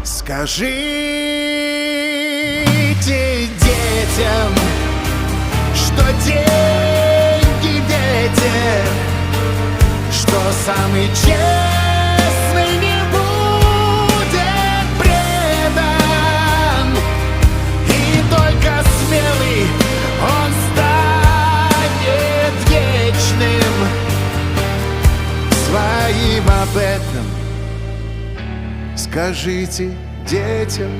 Скажите детям, что деньги дети, что самый честный не будет предан, и только смелый он станет вечным. Своим об этом скажите детям.